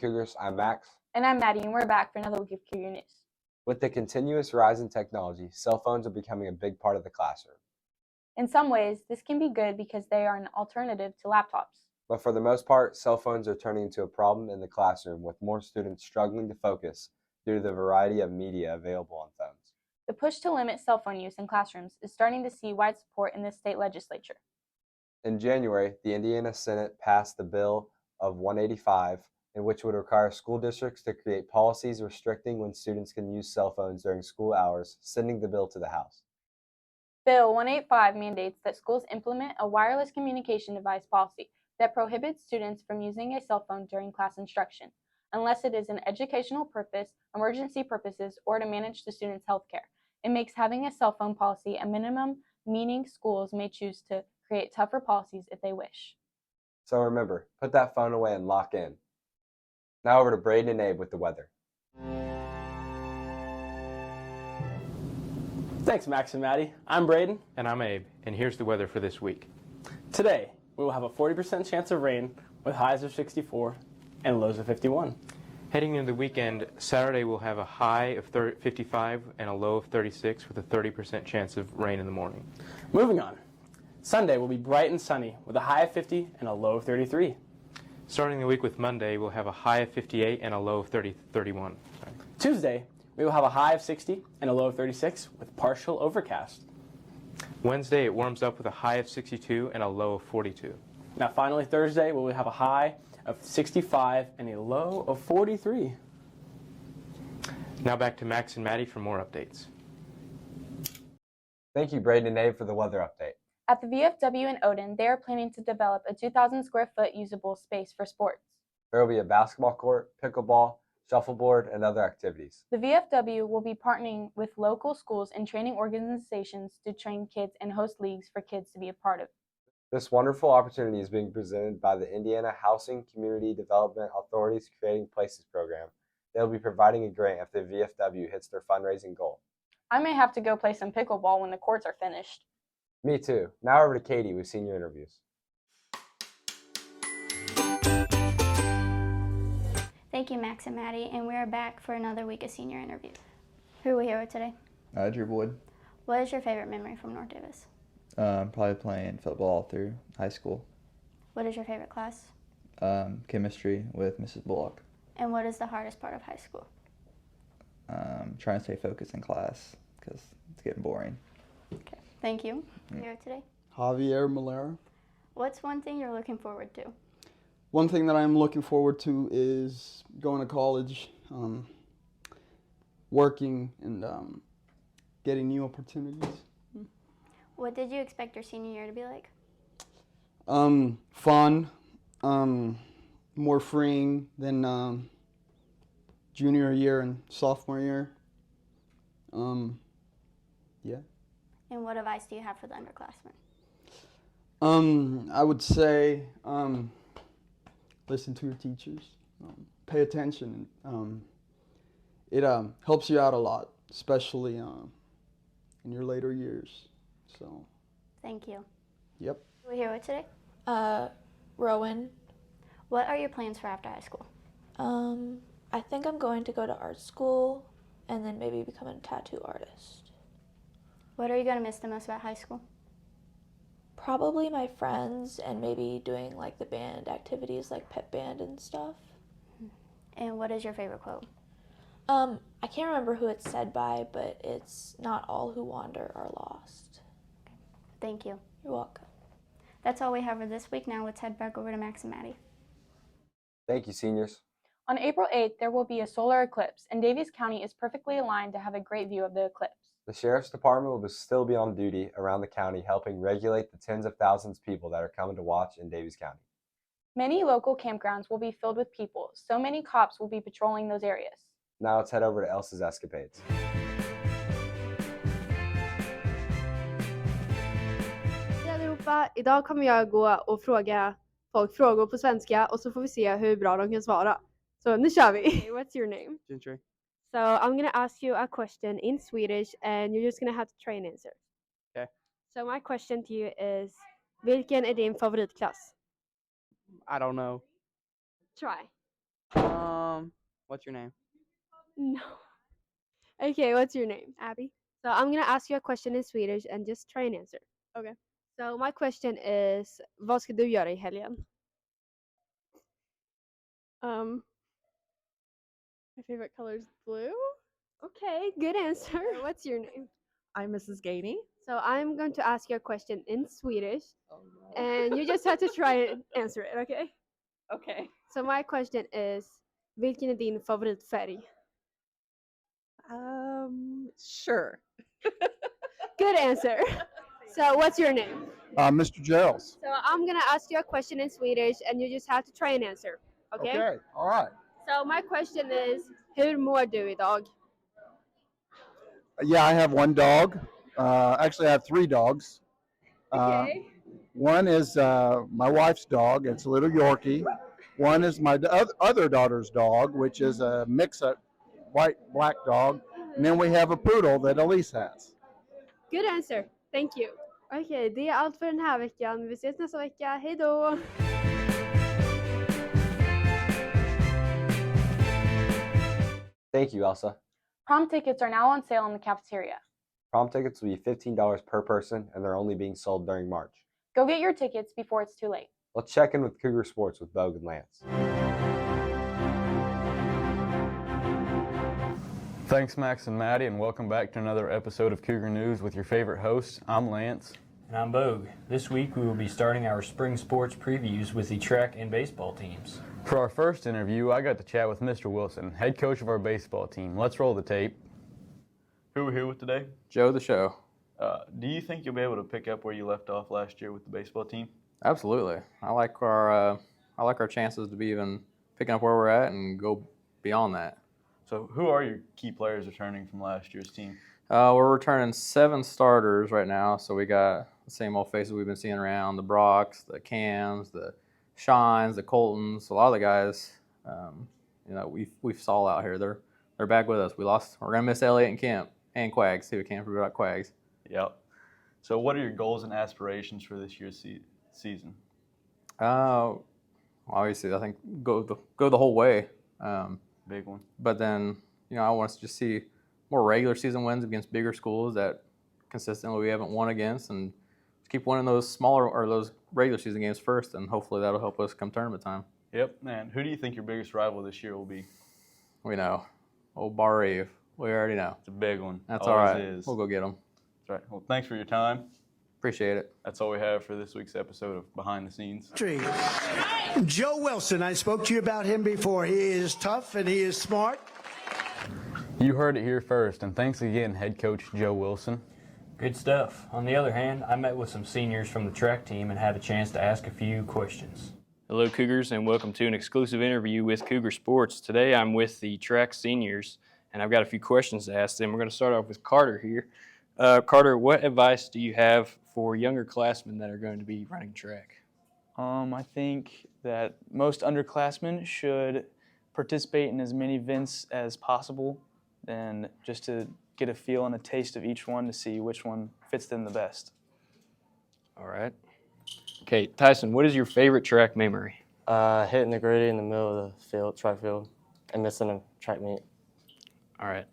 Cougars. I'm Max. And I'm Maddie, and we're back for another week of Cougar News. With the continuous rise in technology, cell phones are becoming a big part of the classroom. In some ways, this can be good because they are an alternative to laptops. But for the most part, cell phones are turning into a problem in the classroom, with more students struggling to focus due to the variety of media available on phones. The push to limit cell phone use in classrooms is starting to see wide support in the state legislature. In January, the Indiana Senate passed the Bill of 185, in which would require school districts to create policies restricting when students can use cell phones during school hours, sending the bill to the House. Bill 185 mandates that schools implement a wireless communication device policy that prohibits students from using a cell phone during class instruction, unless it is an educational purpose, emergency purposes, or to manage the student's health care. It makes having a cell phone policy a minimum, meaning schools may choose to create tougher policies if they wish. So remember, put that phone away and lock in. Now over to Braden and Abe with the weather. Thanks, Max and Maddie. I'm Braden. And I'm Abe, and here's the weather for this week. Today, we will have a 40% chance of rain with highs of 64 and lows of 51. Heading into the weekend, Saturday we'll have a high of 55 and a low of 36 with a 30% chance of rain in the morning. Moving on. Sunday will be bright and sunny with a high of 50 and a low of 33. Starting the week with Monday, we'll have a high of 58 and a low of 31. Tuesday, we will have a high of 60 and a low of 36 with partial overcast. Wednesday, it warms up with a high of 62 and a low of 42. Now finally, Thursday, we will have a high of 65 and a low of 43. Now back to Max and Maddie for more updates. Thank you, Braden and Abe, for the weather update. At the VFW in Odin, they are planning to develop a 2,000 square foot usable space for sports. There will be a basketball court, pickleball, shuffleboard, and other activities. The VFW will be partnering with local schools and training organizations to train kids and host leagues for kids to be a part of. This wonderful opportunity is being presented by the Indiana Housing Community Development Authority's Creating Places program. They will be providing a grant if the VFW hits their fundraising goal. I may have to go play some pickleball when the courts are finished. Me too. Now over to Katie with senior interviews. Thank you, Max and Maddie, and we are back for another week of senior interviews. Who are we here with today? Drew Boyd. What is your favorite memory from North Daviess? Probably playing football through high school. What is your favorite class? Chemistry with Mrs. Bullock. And what is the hardest part of high school? Trying to stay focused in class because it's getting boring. Okay, thank you. Here today. Javier Malera. What's one thing you're looking forward to? One thing that I'm looking forward to is going to college, working, and getting new opportunities. What did you expect your senior year to be like? Fun, more freeing than junior year and sophomore year. Yeah. And what advice do you have for the underclassmen? I would say listen to your teachers, pay attention. It helps you out a lot, especially in your later years. So. Thank you. Yep. Who are we here with today? Rowan. What are your plans for after high school? I think I'm going to go to art school and then maybe become a tattoo artist. What are you going to miss the most about high school? Probably my friends and maybe doing like the band activities like pep band and stuff. And what is your favorite quote? I can't remember who it's said by, but it's not all who wander are lost. Thank you. You're welcome. That's all we have for this week. Now let's head back over to Max and Maddie. Thank you, seniors. On April 8th, there will be a solar eclipse, and Daviess County is perfectly aligned to have a great view of the eclipse. The Sheriff's Department will still be on duty around the county, helping regulate the tens of thousands of people that are coming to watch in Daviess County. Many local campgrounds will be filled with people, so many cops will be patrolling those areas. Now let's head over to Elsa's escapades. Hej allihopa! Idag kommer jag gå och fråga folk frågor på svenska och så får vi se hur bra de kan svara. Så nu kör vi! Hey, what's your name? Gentry. So I'm going to ask you a question in Swedish and you're just going to have to try and answer. Okay. So my question to you is, vilken är din favoritklass? I don't know. Try. What's your name? No. Okay, what's your name? Abby. So I'm gonna ask you a question in Swedish and just try and answer. Okay. So my question is, vad ska du göra i helgen? My favorite color is blue. Okay, good answer. What's your name? I'm Mrs. Gainey. So I'm going to ask you a question in Swedish, and you just have to try and answer it, okay? Okay. So my question is, vilken är din favoritfärg? Sure. Good answer. So what's your name? Mr. Gels. So I'm gonna ask you a question in Swedish, and you just have to try and answer, okay? Okay, all right. So my question is, hur mår du idag? Yeah, I have one dog. Actually, I have three dogs. Okay. One is my wife's dog. It's a little Yorkie. One is my other daughter's dog, which is a mix-up white-black dog. And then we have a poodle that Elise has. Good answer. Thank you. Okej, det är allt för den här veckan. Vi ses nästa vecka. Hej då! Thank you, Elsa. Prom tickets are now on sale in the cafeteria. Prom tickets will be $15 per person, and they're only being sold during March. Go get your tickets before it's too late. Let's check in with Cougar Sports with Bogue and Lance. Thanks, Max and Maddie, and welcome back to another episode of Cougar News with your favorite hosts. I'm Lance. And I'm Bogue. This week we will be starting our spring sports previews with the track and baseball teams. For our first interview, I got to chat with Mr. Wilson, head coach of our baseball team. Let's roll the tape. Who are we here with today? Joe the Show. Do you think you'll be able to pick up where you left off last year with the baseball team? Absolutely. I like our chances to be even picking up where we're at and go beyond that. So who are your key players returning from last year's team? We're returning 7 starters right now, so we got the same old faces we've been seeing around, the Brocks, the Cams, the Shines, the Coltons. A lot of the guys, we've saw out here. They're back with us. We're gonna miss Elliott and Kemp and Quags. See, we can't forget about Quags. Yep. So what are your goals and aspirations for this year's season? Obviously, I think go the whole way. Big one. But then, I want us to just see more regular season wins against bigger schools that consistently we haven't won against, and just keep winning those smaller or those regular season games first, and hopefully that'll help us come tournament time. Yep. And who do you think your biggest rival this year will be? We know. Old Bar Eve. We already know. It's a big one. That's Always all right. is. We'll go get them. That's right. Well, thanks for your time. Appreciate it. That's all we have for this week's episode of Behind the Scenes. Joe Wilson, I spoke to you about him before. He is tough and he is smart. You heard it here first, and thanks again, head coach Joe Wilson. Good stuff. On the other hand, I met with some seniors from the track team and had a chance to ask a few questions. Hello, Cougars, and welcome to an exclusive interview with Cougar Sports. Today I'm with the track seniors, and I've got a few questions to ask them. We're going to start off with Carter here. Carter, what advice do you have for younger classmen that are going to be running track? I think that most underclassmen should participate in as many events as possible, and just to get a feel and a taste of each one to see which one fits them the best. All right. Okay, Tyson, what is your favorite track memory? Hitting the gritty in the middle of the field, track field, and missing a track meet. All right.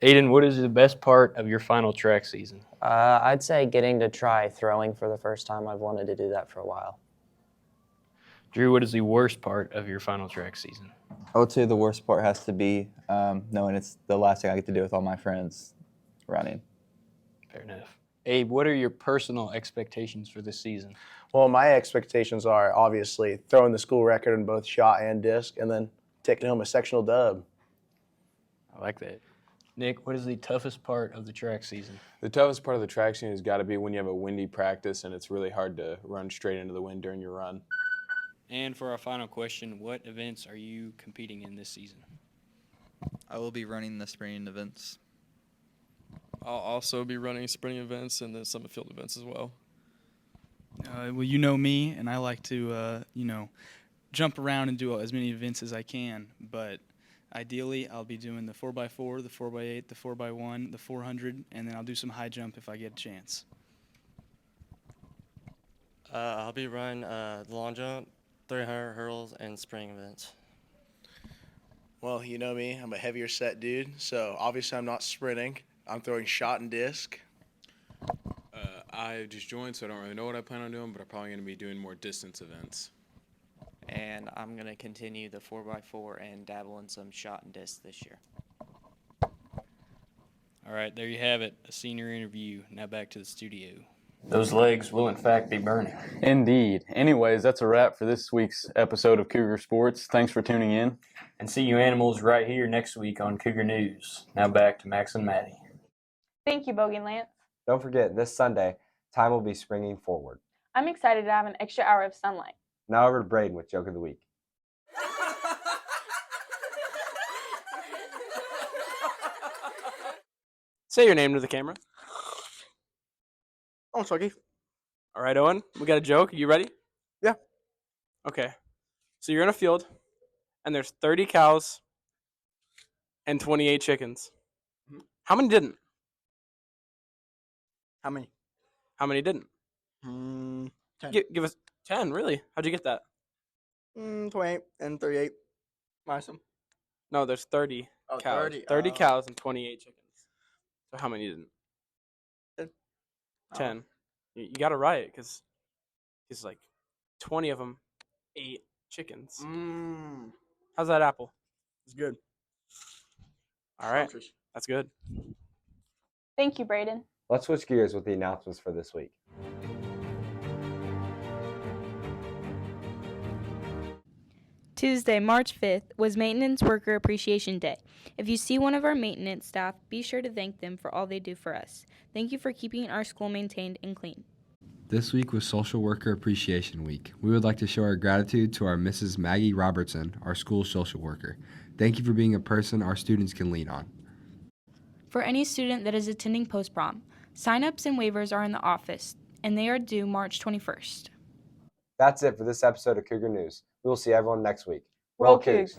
Aiden, what is the best part of your final track season? I'd say getting to try throwing for the first time. I've wanted to do that for a while. Drew, what is the worst part of your final track season? I would say the worst part has to be knowing it's the last thing I get to do with all my friends running. Fair enough. Abe, what are your personal expectations for this season? Well, my expectations are obviously throwing the school record in both shot and disc, and then taking home a sectional dub. I like that. Nick, what is the toughest part of the track season? The toughest part of the track season has got to be when you have a windy practice and it's really hard to run straight into the wind during your run. And for our final question, what events are you competing in this season? I will be running the spring events. I'll also be running spring events and the summit field events as well. Well, you know me, and I like to, jump around and do as many events as I can, but ideally, I'll be doing the 4x4, the 4x8, the 4x1, the 400, and then I'll do some high jump if I get a chance. I'll be running the long jump, 300 hurdles, and spring events. Well, you know me, I'm a heavier set dude, so obviously I'm not sprinting. I'm throwing shot and disc. I just joined, so I don't really know what I plan on doing, but I'm probably going to be doing more distance events. And I'm going to continue the 4x4 and dabble in some shot and disc this year. All right, there you have it, a senior interview. Now back to the studio. Those legs will in fact be burning. Indeed. Anyways, that's a wrap for this week's episode of Cougar Sports. Thanks for tuning in. And see you animals right here next week on Cougar News. Now back to Max and Maddie. Thank you, Bogie and Lance. Don't forget, this Sunday, time will be springing forward. I'm excited to have an extra hour of sunlight. Now over to Braden with Joke of the Week. Say your name to the camera. Oh, Chucky. All right, Owen, we got a joke. You ready? Yeah. Okay. So you're in a field, and there's 30 cows and 28 chickens. How many didn't? How many? How many didn't? 10. Give us 10, really? How'd you get that? 28 and 38. Minus them. No, there's 30 Oh, cows. 30. 30 cows and 28 chickens. So how many didn't? 10. 10. You got it right, because like 20 of them ate chickens. How's that apple? It's good. All right. Scrumptious. That's good. Thank you, Braden. Let's switch gears with the announcements for this week. Tuesday, March 5th was Maintenance Worker Appreciation Day. If you see one of our maintenance staff, be sure to thank them for all they do for us. Thank you for keeping our school maintained and clean. This week was Social Worker Appreciation Week. We would like to show our gratitude to our Mrs. Maggie Robertson, our school social worker. Thank you for being a person our students can lean on. For any student that is attending post-prom, sign-ups and waivers are in the office, and they are due March 21st. That's it for this episode of Cougar News. We will see everyone next week. Roll Cougs.